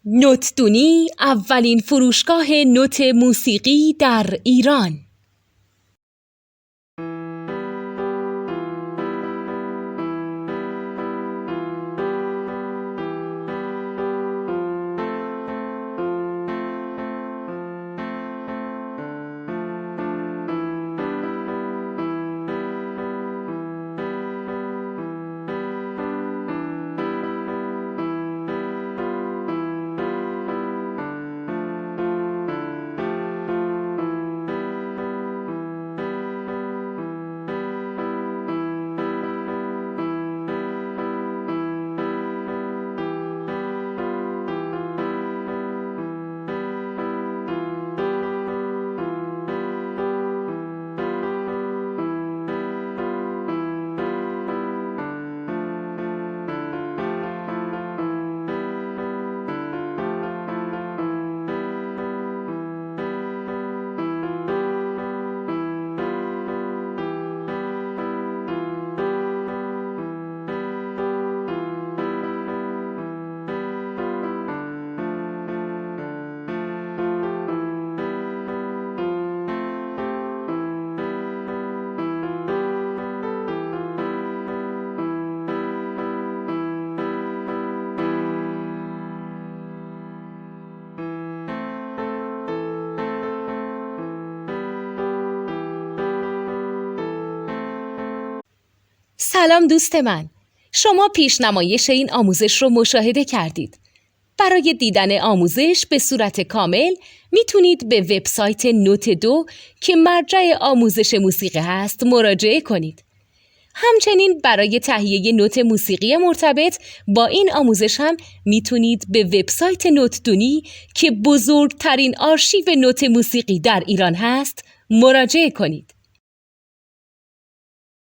نوتدونی اولین فروشگاه نوت موسیقی در ایران. سلام دوست من، شما پیشنمایش این آموزش رو مشاهده کردید. برای دیدن آموزش به صورت کامل میتونید به وبسایت نوت2 که مرجع آموزش موسیقی هست مراجعه کنید. همچنین برای تهیه نوت موسیقی مرتبط با این آموزش هم میتونید به وبسایت نوتدونی که بزرگترین آرشیو نوت موسیقی در ایران هست مراجعه کنید.